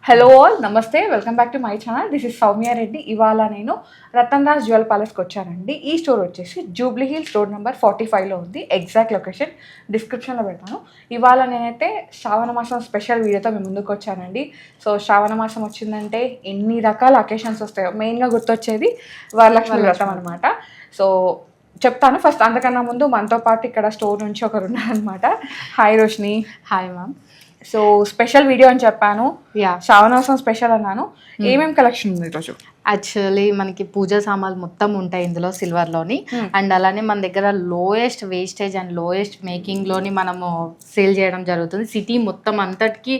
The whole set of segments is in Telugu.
హలో ఆల్, నమస్తే, welcome back to my channel. This is Soumya Reddy. ఇవాళ నేను రతన్ రాజ్ జ్యువెల్ ప్యాలెస్కి వచ్చానండి. ఈ స్టోర్ వచ్చేసి జూబ్లీ హిల్స్ రోడ్ నెంబర్ 45లో ఉంది. ఎగ్జాక్ట్ లొకేషన్ డిస్క్రిప్షన్లో పెడతాను. ఇవాళ నేనైతే శ్రావణ మాసం స్పెషల్ వీడియోతో మేము ముందుకు వచ్చానండి. సో శ్రావణ మాసం వచ్చిందంటే ఎన్ని రకాల అకేషన్స్ వస్తాయో మెయిన్గా గుర్తొచ్చేది వరలక్ష్మి వ్రతం అనమాట. సో చెప్తాను. ఫస్ట్ అంతకన్నా ముందు మనతో పాటు ఇక్కడ స్టోర్ నుంచి ఒకరు ఉన్నారనమాట. Hi Roshini. Hi ma'am. So special video అని చెప్పాను, శ్రావణమాసం స్పెషల్ అన్నాను. ఏమేమి కలెక్షన్ ఉంది ఈరోజు? యాక్చువల్లీ మనకి పూజా సామాన్లు మొత్తం ఉంటాయి ఇందులో సిల్వర్లోని. అండ్ అలానే మన దగ్గర లోయెస్ట్ వేస్టేజ్ అండ్ లోయెస్ట్ మేకింగ్లోని మనము సేల్ చేయడం జరుగుతుంది. సిటీ మొత్తం అంతటికి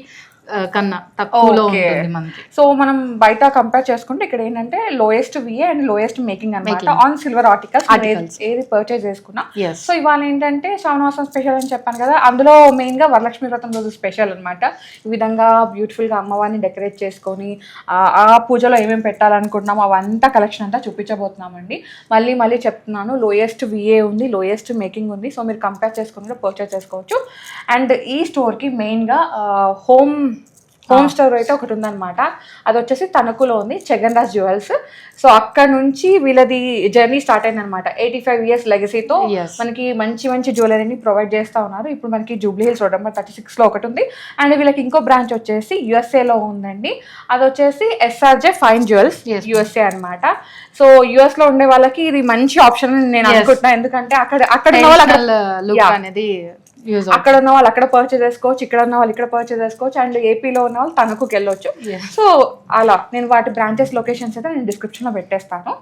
కన్నా తక్కువలో ఉంటుంది మనకి. సో మనం బయట కంపేర్ చేసుకుంటే ఇక్కడ ఏంటంటే lowest VA and lowest making అనమాట ఆన్ సిల్వర్ ఆర్టికల్స్ ఏది పర్చేజ్ చేసుకున్నా. సో ఇవాళ ఏంటంటే శ్రావణమాసం స్పెషల్ అని చెప్పాను కదా, అందులో మెయిన్ గా వరలక్ష్మి వ్రతం రోజు స్పెషల్ అనమాట. ఈ విధంగా బ్యూటిఫుల్ గా అమ్మవారిని డెకరేట్ చేసుకొని ఆ పూజలో ఏమేమి పెట్టాలనుకుంటున్నాము అవంతా కలెక్షన్ అంతా చూపించబోతున్నామండి. మళ్ళీ చెప్తున్నాను, లోయెస్ట్ విఏ ఉంది, లోయెస్ట్ మేకింగ్ ఉంది. సో మీరు కంపేర్ చేసుకుని పర్చేజ్ చేసుకోవచ్చు. అండ్ ఈ స్టోర్ కి మెయిన్ గా హోమ్ స్టోర్ అయితే ఒకటి ఉందన్నమాట. అది వచ్చేసి తణుకులో ఉంది, జగన్ రాజ్ జ్యువెల్స్. సో అక్కడ నుంచి వీళ్ళది జర్నీ స్టార్ట్ అయిందనమాట. 85 years లెగసీతో మనకి మంచి జ్యువెలరీని ప్రొవైడ్ చేస్తూ ఉన్నారు. ఇప్పుడు మనకి జూబ్లీ హిల్స్ రోడ్ నెంబర్ 36లో ఒకటి ఉంది. అండ్ వీళ్ళకి ఇంకో బ్రాంచ్ వచ్చేసి USA లో ఉందండి. అది వచ్చేసి SRJ ఫైన్ జ్యువెల్స్ USA అనమాట. సో US లో ఉండే వాళ్ళకి ఇది మంచి ఆప్షన్ అని నేను అనుకుంటున్నా. ఎందుకంటే అక్కడ ఉన్న వాళ్ళు అక్కడ పర్చేజ్ చేసుకోవచ్చు, ఇక్కడ ఉన్న వాళ్ళు ఇక్కడ పర్చేజ్ చేసుకోవచ్చు, అండ్ ఏపీలో ఉన్న వాళ్ళు తణుకుకి వెళ్ళొచ్చు. సో అలా నేను వాటి బ్రాంచెస్ లొకేషన్స్ అయితే నేను డిస్క్రిప్షన్లో పెట్టేస్తాను.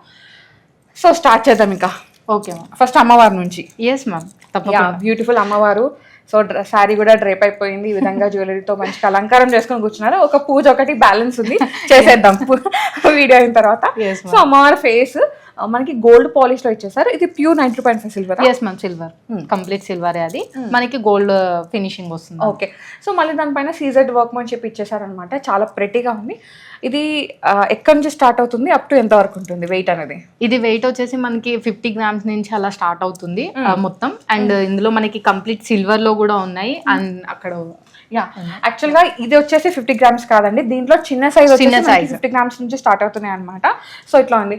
సో స్టార్ట్ చేద్దాం ఇంకా. Okay ma'am. ఫస్ట్ అమ్మవారి నుంచి. ఎస్ మ్యామ్, తప్పకుండా. బ్యూటిఫుల్ అమ్మవారు. సో శారీ కూడా డ్రేప్ అయిపోయింది. ఈ విధంగా జ్యువెలరీతో మంచిగా అలంకారం చేసుకొని కూర్చున్నారు. ఒక పూజ ఒకటి బ్యాలెన్స్ ఉంది, చేసేద్దాం వీడియో అయిన తర్వాత. సో అమ్మవారి ఫేస్ మనకి గోల్డ్ పాలిష్ లో ఇచ్చేసారు. ఇది pure 92.5 silver. Yes ma'am, silver, complete silver. అది మనకి గోల్డ్ ఫినిషింగ్ వస్తుంది. ఓకే. సో మళ్ళీ దానిపైన సీజెడ్ వర్క్ అని చెప్పి ఇచ్చేసారు అనమాట. చాలా ప్రెటీగా ఉంది. ఇది ఎక్కడి నుంచి స్టార్ట్ అవుతుంది, అప్ టు ఎంత వరకు ఉంటుంది వెయిట్ అనేది? ఇది వెయిట్ వచ్చేసి మనకి 50 grams నుంచి అలా స్టార్ట్ అవుతుంది మొత్తం. అండ్ ఇందులో మనకి కంప్లీట్ సిల్వర్ లో కూడా ఉన్నాయి. అండ్ అక్కడ యాక్చువల్ గా ఇది వచ్చేసి 50 grams కాదండి, దీంట్లో చిన్న సైజ్ 50 grams నుంచి స్టార్ట్ అవుతున్నాయి అనమాట. సో ఇట్లా ఉంది.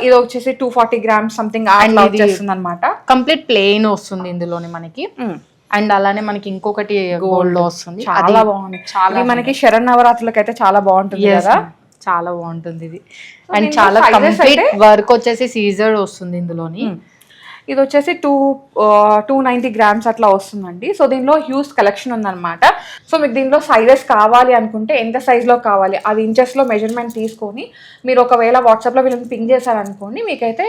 ఇది వచ్చేసి 240 grams సంథింగ్ వచ్చేస్తుంది అనమాట. కంప్లీట్ ప్లెయిన్ వస్తుంది ఇందులోని మనకి. అండ్ అలానే మనకి ఇంకొకటి గోల్డ్ లో వస్తుంది. చాలా బాగుంది. చాలా మనకి శరన్నవరాత్రులకి అయితే చాలా బాగుంటుంది కదా. చాలా బాగుంటుంది ఇది. అండ్ చాలా కంప్లీట్ వర్క్ వచ్చేసి సీజర్ వస్తుంది ఇందులోని. ఇది వచ్చేసి 290 grams అట్లా వస్తుందండి. సో దీనిలో హ్యూజ్ కలెక్షన్ ఉందన్నమాట. సో మీకు దీనిలో సైజెస్ కావాలి అనుకుంటే ఎంత సైజ్లో కావాలి అది ఇంచెస్లో మెజర్మెంట్ తీసుకొని మీరు ఒకవేళ వాట్సాప్లో వీళ్ళని పింక్ చేశారనుకోండి, మీకైతే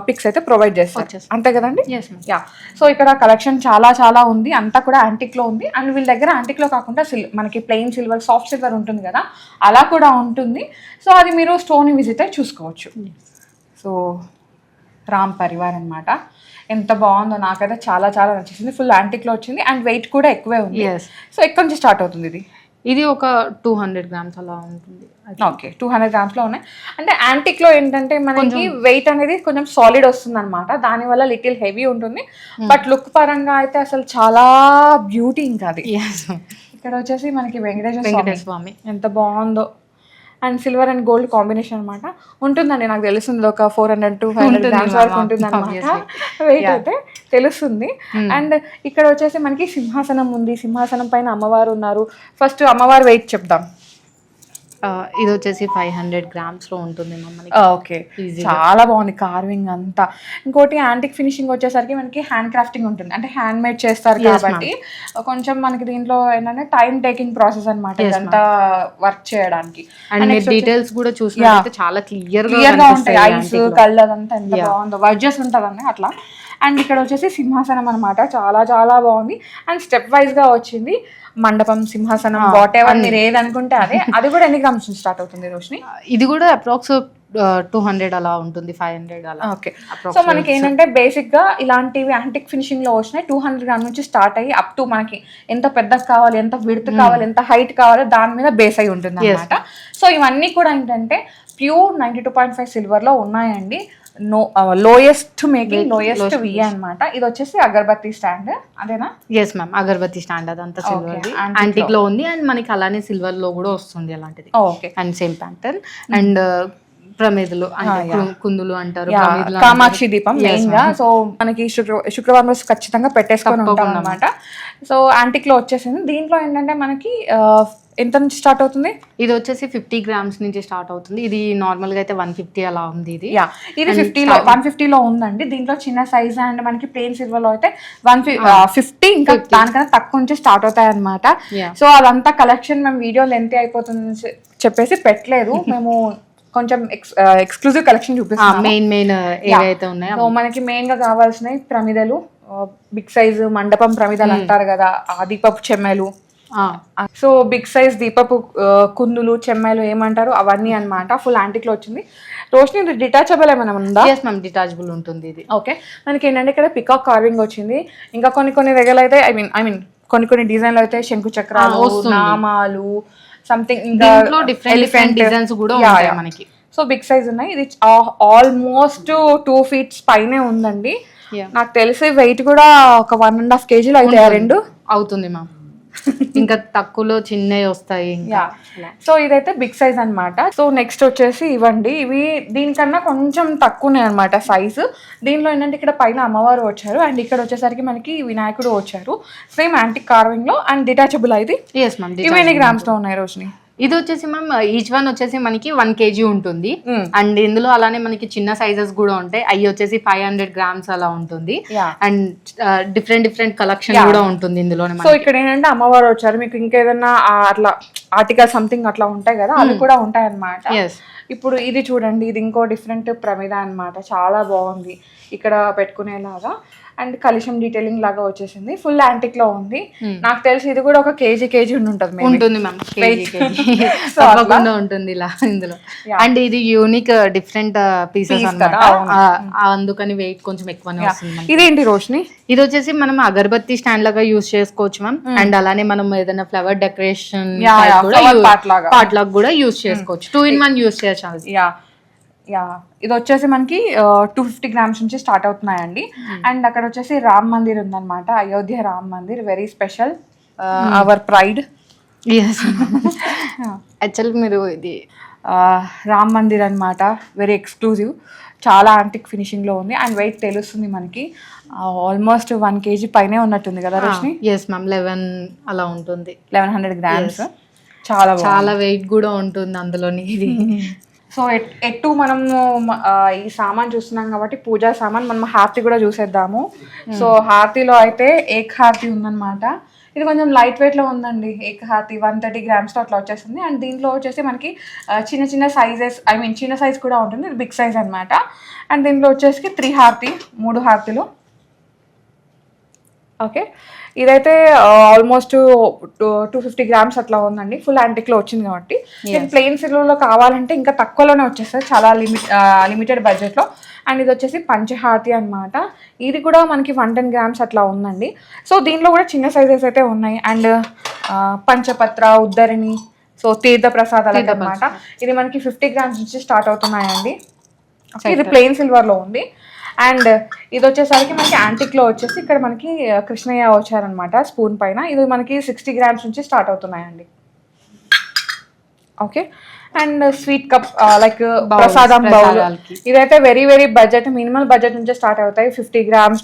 పిక్స్ అయితే ప్రొవైడ్ చేస్తారు. అంతే కదండి? యా. సో ఇక్కడ కలెక్షన్ చాలా ఉంది. అంతా కూడా యాంటిక్లో ఉంది. అండ్ వీళ్ళ దగ్గర యాంటిక్లో కాకుండా మనకి ప్లెయిన్ సిల్వర్, సాఫ్ట్ సిల్వర్ ఉంటుంది కదా, అలా కూడా ఉంటుంది. సో అది మీరు స్టోర్ని విజిట్ అయి చూసుకోవచ్చు. సో రామ్ పరివార్ అనమాట. ఎంత బాగుందో, నాకైతే చాలా నచ్చేసింది. ఫుల్ యాంటిక్లో వచ్చింది అండ్ వెయిట్ కూడా ఎక్కువే ఉంది. సో ఎక్కడి నుంచి స్టార్ట్ అవుతుంది ఇది? ఇది ఒక 200 grams అలా ఉంటుంది. ఓకే, 200 grams లో ఉన్నాయి. అంటే యాంటిక్లో ఏంటంటే మనకి వెయిట్ అనేది కొంచెం సాలిడ్ వస్తుంది అనమాట. దానివల్ల లిటిల్ హెవీ ఉంటుంది. బట్ లుక్ పరంగా అయితే అసలు చాలా బ్యూటీ. ఇంకా అది ఇక్కడ వచ్చేసి మనకి వెంకటేశ్వర స్వామి ఎంత బాగుందో. And silver and gold combination అనమాట. ఉంటుందండి, నాకు తెలుస్తుంది ఒక 400 to 500 grams వరకు ఉంటుంది అనమాట వెయిట్ అయితే తెలుస్తుంది. అండ్ ఇక్కడ వచ్చేసి మనకి సింహాసనం ఉంది. సింహాసనం పైన అమ్మవారు ఉన్నారు. ఫస్ట్ అమ్మవారు వెయిట్ చెప్దాం. ఇది వచ్చేసి 500 grams లో ఉంటుంది. ఓకే, చాలా బాగుంది కార్వింగ్ అంతా. ఇంకోటి యాంటిక్ ఫినిషింగ్ వచ్చేసరికి మనకి హ్యాండ్ క్రాఫ్టింగ్ ఉంటుంది. అంటే హ్యాండ్ మేడ్ చేస్తారు కాబట్టి కొంచెం మనకి దీంట్లో ఏంటంటే టైం టేకింగ్ ప్రాసెస్ అనమాట ఇదంతా వర్క్ చేయడానికి. అండ్ డీటెయిల్స్ కూడా చూసినట్లయితే చాలా క్లియర్ గా ఉంటాయి. ఐస్ కళ్ళు అదంతా ఎంత బాగుందో, వర్జెస్ ఉంటుందండి అట్లా. అండ్ ఇక్కడ వచ్చేసి సింహాసనం అనమాట. చాలా బాగుంది. అండ్ స్టెప్ వైజ్ గా వచ్చింది. మండపం, సింహాసనం, వాట్ ఎవర్ మీరు ఏది అనుకుంటే అది కూడా ఎన్ని గ్రామ్స్ నుంచి స్టార్ట్ అవుతుంది రోషిని? ఇది కూడా అప్రాక్స్ 200 అలా ఉంటుంది, 500 అలా. ఓకే. సో మనకి ఏంటంటే బేసిక్ గా ఇలాంటివి యాంటిక్ ఫినిషింగ్ లో వచ్చినాయి 200 grams నుంచి స్టార్ట్ అయ్యి అప్ టు మనకి ఎంత పెద్ద కావాలి, ఎంత విడ్త్ కావాలి, ఎంత హైట్ కావాలి దాని మీద బేస్ అయి ఉంటుంది అనమాట. సో ఇవన్నీ కూడా ఏంటంటే ప్యూర్ 92.5 సిల్వర్ లో ఉన్నాయండి. లోయెస్ట్ మేకింగ్ లోయెస్ట్ విఏ అన్నమాట. ఇది వచ్చేసి అగర్బత్తి స్టాండ్ అదేనా? ఎస్ మ్యామ్, అగర్బత్తి స్టాండ్ అదంతా సిల్వర్ యాంటిక్ లో ఉంది అండ్ మనకి అలానే సిల్వర్ లో కూడా వస్తుంది అలాంటిది. Okay. And same pattern and ప్రమిదలు అంటే కుందులు అంటారు, కామాక్షి దీపం మెయిన్ గా. సో మనకి శుక్రవారం రోజు ఖచ్చితంగా పెట్టేసుకొని ఉంటాం అనమాట. సో యాంటిక్ లో వచ్చేసింది. దీంట్లో ఏంటంటే మనకి ఎంత నుంచి స్టార్ట్ అవుతుంది? ఇది వచ్చేసి 50 grams నుంచి స్టార్ట్ అవుతుంది. ఇది నార్మల్ గా అయితే 150 అలా ఉంది. ఇది ఇది 150 లో ఉందండి. దీంట్లో చిన్న సైజ్ అండ్ మనకి ప్లెయిన్ సిల్వర్ లో అయితే 150 ఇంకా దానికన్నా తక్కువ నుంచి స్టార్ట్ అవుతాయి అనమాట. సో అదంతా కలెక్షన్ మేము వీడియో లెంత్ అయిపోతుంది చెప్పేసి పెట్టలేదు. మేము కొంచెం ఎక్స్క్లూజివ్ కలెక్షన్ చూపిస్తాం. మెయిన్ ఏవైతే ఉన్నాయో. సో మనకి మెయిన్ గా కావాల్సినవి ప్రమిదలు, బిగ్ సైజ్ మండపం ప్రమిదలు అంటారు కదా, ఆ దీపపు చెమ్మెలు. సో బిగ్ సైజ్ దీపపు కుందులు చెమ్మెలు ఏమంటారు అవన్నీ అన్నమాట. ఫుల్ యాంటిక్ లో వచ్చింది. రోషిని ఇది డిటాచబుల్ ఏమైనా ఉందా? ఎస్ మ్యామ్, డిటాచబుల్ ఉంటుంది ఇది. ఓకే. మనకి ఏంటంటే ఇక్కడ పికాక్ కార్వింగ్ వచ్చింది. ఇంకా కొన్ని దగ్గర అయితే ఐ మీన్ కొన్ని డిజైన్లు అయితే శంకు చక్రాలు, నామాలు, సంథింగ్ ఇంకా డిఫరెంట్ డిజైన్స్ కూడా ఉంటాయి మనకి. సో బిగ్ సైజ్ ఉన్నాయి. ఇది ఆల్మోస్ట్ 2 feet పైనే ఉందండి. నాకు తెలిసి వెయిట్ కూడా ఒక 1.5 kg అయితే రెండు అవుతుంది మ్యామ్. ఇంకా తక్కువలో చిన్నవి వస్తాయి. సో ఇదైతే బిగ్ సైజ్ అన్నమాట. సో నెక్స్ట్ వచ్చేసి ఇవ్వండి. ఇవి దీనికన్నా కొంచెం తక్కువనే అనమాట సైజు. దీనిలో ఏంటంటే ఇక్కడ పైన అమ్మవారు వచ్చారు అండ్ ఇక్కడ వచ్చేసరికి మనకి వినాయకుడు వచ్చారు. సేమ్ యాంటిక్ కార్వింగ్ లో అండ్ డిటాచబుల్ ఇది. Yes ma'am. ఇవి ఎన్ని గ్రామ్స్ లో ఉన్నాయి రోషిని? ఇది వచ్చేసి మ్యామ్ ఈచ్ వన్ వచ్చేసి మనకి 1 kg ఉంటుంది. అండ్ ఇందులో అలానే మనకి చిన్న సైజెస్ కూడా ఉంటాయి. అవి వచ్చేసి 500 grams అలా ఉంటుంది. అండ్ డిఫరెంట్ కలెక్షన్ కూడా ఉంటుంది ఇందులో. సో ఇక్కడ ఏంటంటే అమ్మవారు వచ్చారు. మీకు ఇంకేదన్నా అట్లా ఆర్టికల్ సంథింగ్ అట్లా ఉంటాయి కదా, అవి కూడా ఉంటాయి అన్నమాట. ఇప్పుడు ఇది చూడండి, ఇది ఇంకో డిఫరెంట్ ప్రమిద అన్నమాట. చాలా బాగుంది ఇక్కడ పెట్టుకునేలాగా. అండ్ కలిషం డీటెయిలింగ్ లాగా వచ్చేసింది. ఫుల్ యాంటిక్ లో ఉంది. నాకు తెలిసి ఇది కూడా ఒక కేజీ ఉంటుంది మ్యామ్. తప్పకుండా ఉంటుంది ఇలా ఇందులో. అండ్ ఇది యూనిక్ డిఫరెంట్ పీసెస్ అన్నమాట. అందుకని వెయిట్ కొంచెం ఎక్కువనే వస్తుంది. ఇదేంటి రోషిని? ఇది వచ్చేసి మనం అగరబత్తి స్టాండ్ లాగా యూజ్ చేసుకోవచ్చు మ్యామ్. అండ్ అలానే మనం ఏదైనా ఫ్లవర్ డెకరేషన్ పార్ట్ లాగా కూడా యూజ్ చేసుకోవచ్చు. 2 in 1 యూజ్ చేయొచ్చు. ఇది వచ్చేసి మనకి 250 grams నుంచి స్టార్ట్ అవుతున్నాయండి. అండ్ అక్కడ వచ్చేసి రామ్ మందిర్ ఉందన్నమాట. Ayodhya Ram Mandir, very special, hour pride. Actually మీరు ఇది రామ్ మందిర్ అన్నమాట, వెరీ ఎక్స్క్లూజివ్. చాలా యాంటిక్ ఫినిషింగ్ లో ఉంది అండ్ వెయిట్ తెలుస్తుంది మనకి ఆల్మోస్ట్ 1 kg పైనే ఉన్నట్టుంది కదా రోషిని? ఎస్ మ్యామ్, 11 అలా ఉంటుంది. 1100 grams. చాలా వెయిట్ కూడా ఉంటుంది అందులోని. ఇది సో ఎటు మనము ఈ సామాన్ చూస్తున్నాం కాబట్టి పూజా సామాన్, మనం హారతి కూడా చూసేద్దాము. సో హారతిలో అయితే ఏక్ హారతి ఉందన్నమాట. ఇది కొంచెం లైట్ వెయిట్ లో ఉందండి. ఏక్ హారతి 130 grams లో అట్లా వచ్చేస్తుంది. అండ్ దీంట్లో వచ్చేసి మనకి చిన్న సైజెస్, చిన్న సైజ్ కూడా ఉంటుంది. ఇది బిగ్ సైజ్ అనమాట. అండ్ దీంట్లో వచ్చేసి 3 హారతిలు. ఓకే. ఇదైతే ఆల్మోస్ట్ 250 grams అట్లా ఉందండి. ఫుల్ యాంటిక్ లో వచ్చింది కాబట్టి. ప్లెయిన్ సిల్వర్ లో కావాలంటే ఇంకా తక్కువలోనే వచ్చేస్తుంది, చాలా లిమిటెడ్ బడ్జెట్ లో. అండ్ ఇది వచ్చేసి పంచహారతి అన్నమాట. ఇది కూడా మనకి 110 grams అట్లా ఉందండి. సో దీంట్లో కూడా చిన్న సైజెస్ అయితే ఉన్నాయి. అండ్ పంచపత్ర, ఉద్దరిని, సో తీర్థ ప్రసాదాలు అన్నమాట. ఇది మనకి 50 grams నుంచి స్టార్ట్ అవుతున్నాయండి. ఇది ప్లెయిన్ సిల్వర్ లో ఉంది. అండ్ ఇది వచ్చేసరికి మనకి యాంటిక్ లో వచ్చేసి ఇక్కడ మనకి కృష్ణయ్య వచ్చారనమాట స్పూన్ పైన. ఇది మనకి 60 grams నుంచి స్టార్ట్ అవుతున్నాయండి. Okay. And sweet cup like prasadam bowl, ఇదైతే వెరీ బడ్జెట్, మినిమల్ బడ్జెట్ నుంచి స్టార్ట్ అవుతాయి. 50 grams,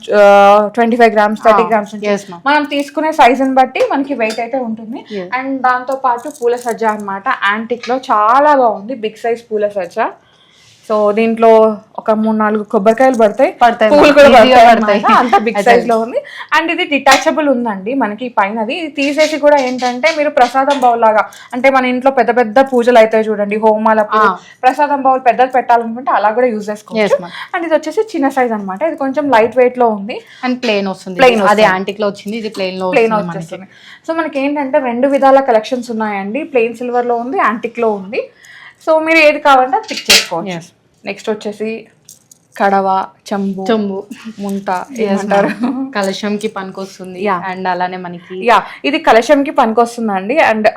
25 grams, 30 grams నుంచి మనం తీసుకునే సైజ్ ని బట్టి మనకి వెయిట్ అయితే ఉంటుంది. అండ్ దాంతో పాటు పూల సజ్జ అన్నమాట. యాంటిక్ లో చాలా బాగుంది, బిగ్ సైజ్ పూల సజ్జ. సో దీంట్లో ఒక 3-4 కొబ్బరికాయలు పడతాయి, పూలు కూడా పడతాయి. అంత బిగ్ సైజ్ లో ఉంది. అండ్ ఇది డిటాచబుల్ ఉందండి మనకి పైనది. ఇది తీసేసి కూడా ఏంటంటే మీరు ప్రసాదం బౌల్ లాగా, అంటే మన ఇంట్లో పెద్ద పూజలు అయితే చూడండి, హోమాలకు ప్రసాదం బౌల్ పెద్దది పెట్టాలనుకుంటే అలా కూడా యూజ్ చేసుకోవచ్చు. అండ్ ఇది వచ్చేసి చిన్న సైజ్ అనమాట. ఇది కొంచెం లైట్ వెయిట్ లో ఉంది అండ్ ప్లెయిన్ వస్తుంది. అదే యాంటిక్ లో వచ్చింది, ఇది ప్లెయిన్ వచ్చేస్తుంది. సో మనకి ఏంటంటే 2 విధాల కలెక్షన్స్ ఉన్నాయండి. ప్లెయిన్ సిల్వర్ లో ఉంది, యాంటిక్ లో ఉంది. సో మీరు ఏది కావాలంటే అది పిక్ చేసుకోవచ్చు. నెక్స్ట్ వచ్చేసి కడవ, చెంబు, ముంత ఏమంటారు, కలశంకి పనికొస్తుంది. అండ్ అలానే మనకి ఇది కలశంకి పనికొస్తుందండి. అండ్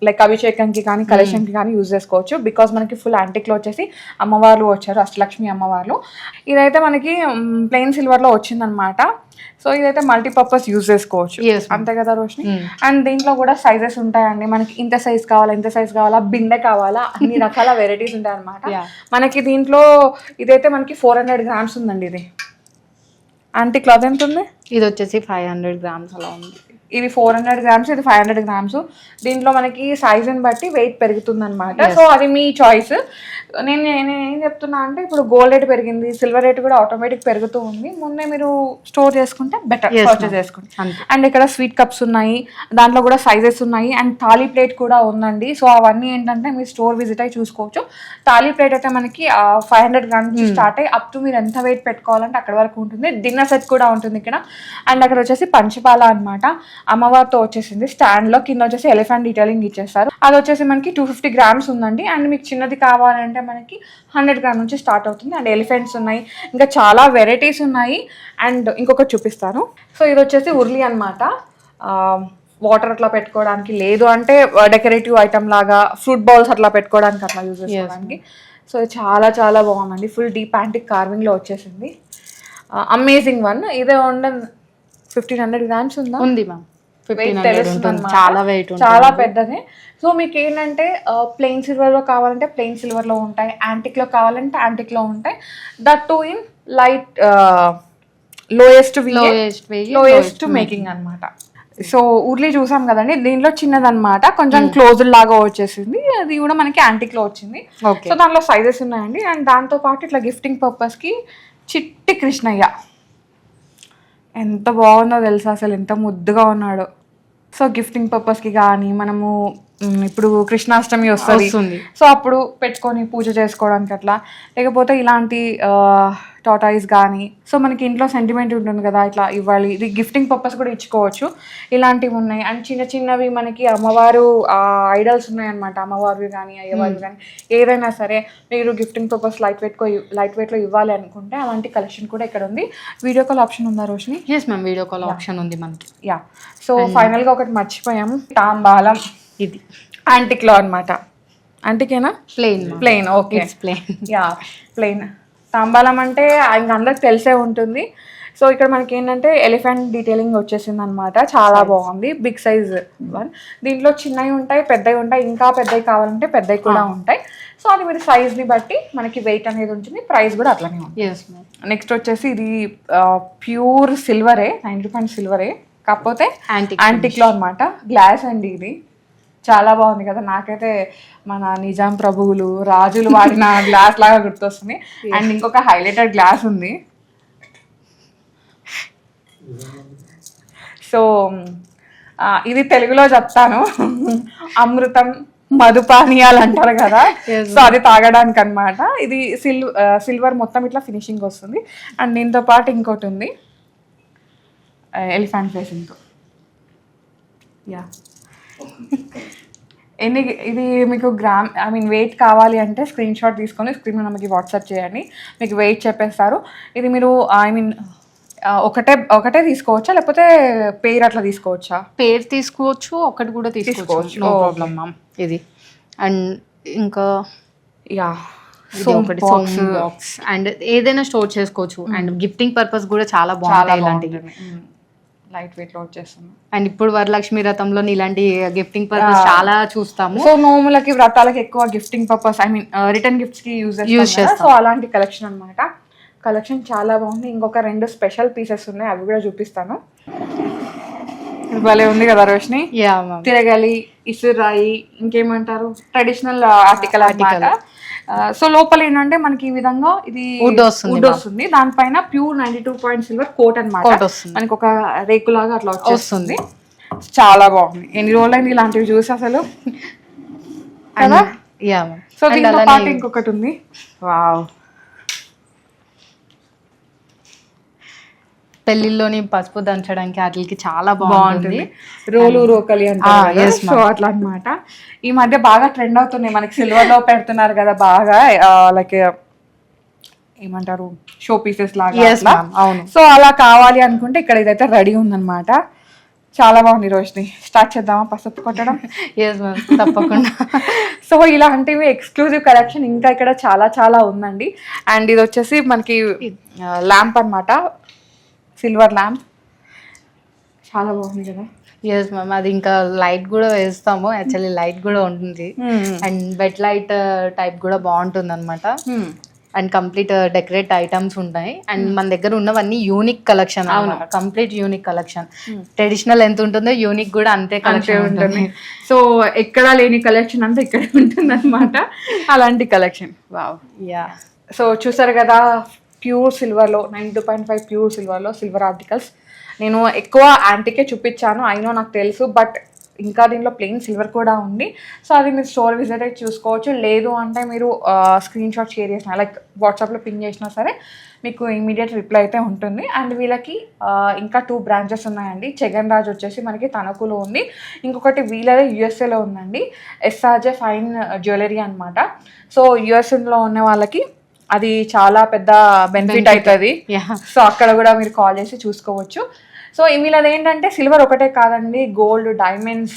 లైక్ అభిషేకంకి కానీ కలశంకి కానీ యూజ్ చేసుకోవచ్చు. బికాస్ మనకి ఫుల్ యాంటిక్లో వచ్చేసి అమ్మవార్లు వచ్చారు, అష్టలక్ష్మి అమ్మవార్లు. ఇదైతే మనకి ప్లెయిన్ సిల్వర్లో వచ్చిందనమాట. సో ఇదైతే మల్టీపర్పస్ యూజ్ చేసుకోవచ్చు, అంతే కదా రోషిని. అండ్ దీంట్లో కూడా సైజెస్ ఉంటాయండి. మనకి ఇంత సైజ్ కావాలా, ఇంత సైజ్ కావాలా, బిందె కావాలా, అన్ని రకాల వెరైటీస్ ఉంటాయి అనమాట. మనకి దీంట్లో ఇదైతే మనకి 400 grams ఉందండి. ఇది యాంటీ క్లాత్ ఎంత ఉంది? ఇది వచ్చేసి 500 grams అలా ఉంది. ఇది 400 grams, ఇది 500 grams. దీంట్లో మనకి సైజుని బట్టి వెయిట్ పెరుగుతుంది అనమాట. సో అది మీ చాయిస్. నేను ఏం చెప్తున్నా అంటే ఇప్పుడు గోల్డ్ రేట్ పెరిగింది, సిల్వర్ రేట్ కూడా ఆటోమేటిక్ పెరుగుతూ ఉంది. ముందే మీరు స్టోర్ చేసుకుంటే బెటర్, పర్చేస్ చేసుకుంటే. అండ్ ఇక్కడ స్వీట్ కప్స్ ఉన్నాయి, దాంట్లో కూడా సైజెస్ ఉన్నాయి. అండ్ థాలీ ప్లేట్ కూడా ఉందండి. సో అవన్నీ ఏంటంటే మీరు స్టోర్ విజిట్ అయ్యి చూసుకోవచ్చు. థాలీ ప్లేట్ అయితే మనకి 500 grams నుంచి స్టార్ట్ అయ్యి అప్ టు మీరు ఎంత వెయిట్ పెట్టుకోవాలంటే అక్కడ వరకు ఉంటుంది. డిన్నర్ సెట్ కూడా ఉంటుంది ఇక్కడ. అండ్ అక్కడ వచ్చేసి పంచపాల అనమాట, అమ్మవారితో వచ్చేసింది. స్టాండ్ లో కింద వచ్చేసి ఎలిఫెంట్ డీటెయిలింగ్ ఇచ్చేస్తారు. అది వచ్చేసి మనకి 250 grams ఉందండి. అండ్ మీకు చిన్నది కావాలంటే మనకి 100 grams నుంచి స్టార్ట్ అవుతుంది. అండ్ ఎలిఫెంట్స్ ఉన్నాయి, ఇంకా చాలా వెరైటీస్ ఉన్నాయి. అండ్ ఇంకొకటి చూపిస్తాను. సో ఇది వచ్చేసి ఉర్లి అనమాట, వాటర్ అట్లా పెట్టుకోవడానికి, లేదు అంటే డెకరేటివ్ ఐటమ్ లాగా ఫ్రూట్ బౌల్స్ అట్లా పెట్టుకోవడానికి, అట్లా యూజ్ చేసుకోవడానికి. సో చాలా చాలా బాగుందండి. ఫుల్ డీప్ యాంటిక్ కార్వింగ్ లో వచ్చేసింది. Amazing one. ఇదే 1500 grams ఉందా? ఉంది మ్యామ్. చాలా వెయిట్, చాలా పెద్దది. సో మీకు ఏంటంటే ప్లెయిన్ సిల్వర్ లో కావాలంటే ప్లెయిన్ సిల్వర్ లో ఉంటాయి, యాంటిక్ లో కావాలంటే యాంటిక్ లో ఉంటాయి. That to in light lowest making అన్నమాట. సో ఉర్లీ చూసాం కదండి, దీంట్లో చిన్నదన్నమాట, కొంచెం క్లోజ్ లాగా వచ్చేసింది. అది కూడా మనకి యాంటిక్ లో వచ్చింది. సో దాంట్లో సైజెస్ ఉన్నాయండి. అండ్ దాంతో పాటు ఇట్లా గిఫ్టింగ్ పర్పస్ కి చిట్టి కృష్ణయ్య, ఎంత బాగుందో తెలుసా, అసలు ఎంత ముద్దుగా ఉన్నాడు. సో గిఫ్టింగ్ పర్పస్కి కానీ మనము ఇప్పుడు కృష్ణాష్టమి వస్తుంది, సో అప్పుడు పెట్టుకొని పూజ చేసుకోవడానికి అట్లా, లేకపోతే ఇలాంటి టాటాయిస్ కానీ, సో మనకి ఇంట్లో సెంటిమెంట్ ఉంటుంది కదా, ఇట్లా ఇవ్వాలి, ఇది గిఫ్టింగ్ పర్పస్ కూడా ఇచ్చుకోవచ్చు. ఇలాంటివి ఉన్నాయి. అండ్ చిన్న చిన్నవి మనకి అమ్మవారు ఐడల్స్ ఉన్నాయన్నమాట, అమ్మవారివి కానీ అయ్యవారివి కానీ ఏదైనా సరే మీరు గిఫ్టింగ్ పర్పస్ లైట్ వెయిట్లో ఇవ్వాలి అనుకుంటే అలాంటి కలెక్షన్ కూడా ఇక్కడ ఉంది. వీడియో కాల్ ఆప్షన్ ఉందా Roshini? Yes ma'am, video call option ఉంది మనకి. యా. సో ఫైనల్గా ఒకటి మర్చిపోయాము, తాంబాలం. ఇది యాంటిక్లో అనమాట. యాంటికేనా? Plain. Okay, plain. Yeah, plain తాంబాలం అంటే ఇంక అందరికి తెలిసే ఉంటుంది. సో ఇక్కడ మనకి ఏంటంటే ఎలిఫెంట్ డీటెయిలింగ్ వచ్చేసింది అనమాట, చాలా బాగుంది. Big size one. దీంట్లో చిన్నవి ఉంటాయి, పెద్దవి ఉంటాయి, ఇంకా పెద్దవి కావాలంటే పెద్దవి కూడా ఉంటాయి. సో అది మీరు సైజ్ని బట్టి మనకి వెయిట్ అనేది ఉంటుంది, ప్రైస్ కూడా అట్లనే ఉంటుంది. నెక్స్ట్ వచ్చేసి ఇది ప్యూర్ సిల్వరే, 90% సిల్వరే, కాకపోతే యాంటిక్లో అనమాట. గ్లాస్ అండి ఇది, చాలా బాగుంది కదా. నాకైతే మన నిజాం ప్రభువులు, రాజులు వాడిన గ్లాస్ లాగా గుర్తొస్తుంది. అండ్ ఇంకొక హైలైటెడ్ గ్లాస్ ఉంది. సో ఇది తెలుగులో చెప్తాను, అమృతం మధుపానీయాలు అంటారు కదా, సో అది తాగడానికి అనమాట. ఇది సిల్వర్ మొత్తం ఇట్లా ఫినిషింగ్ వస్తుంది. అండ్ దీంతో పాటు ఇంకోటి ఉంది, ఎలిఫెంట్ ఫేసింగ్తో. యా, ఇది మీకు వెయిట్ కావాలి అంటే స్క్రీన్ షాట్ తీసుకొని స్క్రీన్ మనకి వాట్సాప్ చేయండి, మీకు వెయిట్ చెప్పేస్తారు. ఇది మీరు ఒకటే తీసుకోవచ్చా, లేకపోతే పేరు అట్లా తీసుకోవచ్చా? పేరు తీసుకోవచ్చు, ఒకటి కూడా తీసుకోవచ్చు, నో ప్రాబ్లం మ్యామ్. ఇది అండ్ ఇంకా ఒకటి బాక్స్ అండ్ ఏదైనా స్టోర్ చేసుకోవచ్చు. అండ్ గిఫ్టింగ్ పర్పస్ కూడా చాలా బాగుంటాయి ఇలాంటివి, లైట్ వెయిట్ లో వచ్చేస్తుంది. అండ్ ఇప్పుడు వరలక్ష్మి వ్రతంలో ఇలాంటి గిఫ్టింగ్ పర్పస్ చాలా చూస్తాము. సో నోములకి వ్రతాలకి ఎక్కువ గిఫ్టింగ్ పర్పస్ రిటర్న్ గిఫ్ట్స్ కి యూజ్ చేస్తాం. సో అలాంటి కలెక్షన్ అనమాట. కలెక్షన్ చాలా బాగుంది. ఇంకొక 2 స్పెషల్ పీసెస్ ఉన్నాయి, అవి కూడా చూపిస్తాను. ఇది భలే ఉంది కదా రోషిని. తిరగలి, ఇసురాయి, ఇంకేమంటారు, ట్రెడిషనల్ ఆర్టికల్ అన్నమాట. సో లోపల ఏంటంటే మనకి ఈ విధంగా ఇది వుడ్ వస్తుంది, దానిపైన ప్యూర్ 92% సిల్వర్ కోట్ అనమాట. మనకి ఒక రేకులాగా అట్లా వచ్చేస్తుంది. చాలా బాగుంది. ఎన్ని రోజులైంది ఇలాంటివి చూసి అసలు కదా. సో దీంతో పాటు ఇంకొకటి ఉంది, వావ్, పెళ్లిలోని పసుపు దంచడానికి వాటికి చాలా బాగుంటుంది. రోకలి అంటే సో అట్లా అనమాట. ఈ మధ్య బాగా ట్రెండ్ అవుతున్నాయి, మనకి సిల్వర్ లో పెడుతున్నారు కదా బాగా, లైక్ ఏమంటారు, షో పీసెస్ లాగా. సో అలా కావాలి అనుకుంటే ఇక్కడ ఇదైతే రెడీ ఉందన్నమాట. చాలా బాగుంది రోషిని. స్టార్ట్ చేద్దామా పసుపు కొట్టడం? ఎస్ మ్యామ్, తప్పకుండా. సో ఇలాంటివి ఎక్స్క్లూజివ్ కలెక్షన్ ఇంకా ఇక్కడ చాలా చాలా ఉందండి. అండ్ ఇది వచ్చేసి మనకి ల్యాంప్ అన్నమాట, సిల్వర్ ల్యాంప్. చాలా బాగుంది కదా. ఎస్ మ్యామ్, అది ఇంకా లైట్ కూడా వేస్తాము, యాక్చువల్లీ లైట్ కూడా ఉంటుంది అండ్ బెడ్ లైట్ టైప్ కూడా బాగుంటుంది అనమాట. అండ్ కంప్లీట్ డెకరేట్ ఐటమ్స్ ఉంటాయి. అండ్ మన దగ్గర ఉన్నవన్నీ యూనిక్ కలెక్షన్ అన్నమాట, కంప్లీట్ యూనిక్ కలెక్షన్. ట్రెడిషనల్ ఎంత ఉంటుందో యూనిక్ కూడా అంతే కలెక్షన్ ఉంటుంది. సో ఎక్కడ లేని కలెక్షన్ అంతా ఇక్కడ ఉంటుంది అనమాట, అలాంటి కలెక్షన్. Wow, yeah. సో చూసారు కదా, ప్యూర్ సిల్వర్లో 92.5 ప్యూర్ సిల్వర్లో సిల్వర్ ఆర్టికల్స్. నేను ఎక్కువ యాంటికే చూపించాను, అయినో నాకు తెలుసు, బట్ ఇంకా దీంట్లో ప్లెయిన్ సిల్వర్ కూడా ఉంది. సో అది మీరు స్టోర్ విజిట్ అయితే చూసుకోవచ్చు. లేదు అంటే మీరు స్క్రీన్ షాట్ షేర్ చేసిన, లైక్ వాట్సాప్లో పింగ్ చేసినా సరే మీకు ఇమీడియట్ రిప్లై అయితే ఉంటుంది. అండ్ వీళ్ళకి ఇంకా 2 బ్రాంచెస్ ఉన్నాయండి. చెగన్ రాజ్ వచ్చేసి మనకి తణుకులో ఉంది, ఇంకొకటి వీళ్ళదే యూఎస్ఏలో ఉందండి, ఎస్ఆర్జే ఫైన్ జ్యువెలరీ అనమాట. సో యూఎస్ఏలో ఉన్న వాళ్ళకి అది చాలా పెద్ద బెనిఫిట్ అవుతుంది. సో అక్కడ కూడా మీరు కాల్ చేసి చూసుకోవచ్చు. సో వీళ్ళది ఏంటంటే సిల్వర్ ఒకటే కాదండి, గోల్డ్, డైమండ్స్,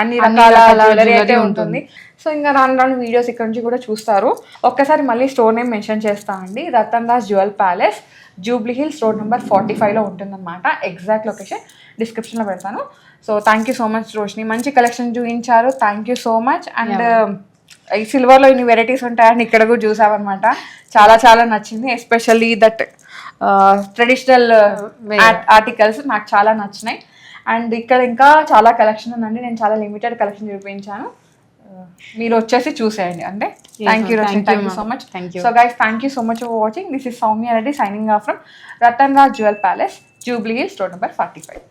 అన్ని రకాల జ్యువెలరీ అయితే ఉంటుంది. సో ఇంకా రాను వీడియోస్ ఇక్కడ నుంచి కూడా చూస్తారు. ఒక్కసారి మళ్ళీ స్టోర్ నేమ్ మెన్షన్ చేస్తా అండి, Ratan Das Jewel palace, Jubilee hills, road number 45లో ఉంటుందన్నమాట. ఎగ్జాక్ట్ లొకేషన్ డిస్క్రిప్షన్లో పెడతాను. So thank you so much Roshini, మంచి కలెక్షన్ చూపించారు. Thank you so much. And ఈ సిల్వర్లో ఇన్ని వెరైటీస్ ఉంటాయని ఇక్కడ కూడా చూసామన్నమాట, చాలా చాలా నచ్చింది. ఎస్పెషల్లీ దట్ ట్రెడిషనల్ ఆర్టికల్స్ నాకు చాలా నచ్చినాయి. అండ్ ఇక్కడ ఇంకా చాలా కలెక్షన్ ఉందండి, నేను చాలా లిమిటెడ్ కలెక్షన్ చూపించాను, మీరు వచ్చేసి చూసేయండి. అంటే thank you Roshini, thank you so much. So guys, thank you so much for watching. This is Soumya Reddy signing off from Ratan Raj jewel palace, Jubilee hills, road number 45.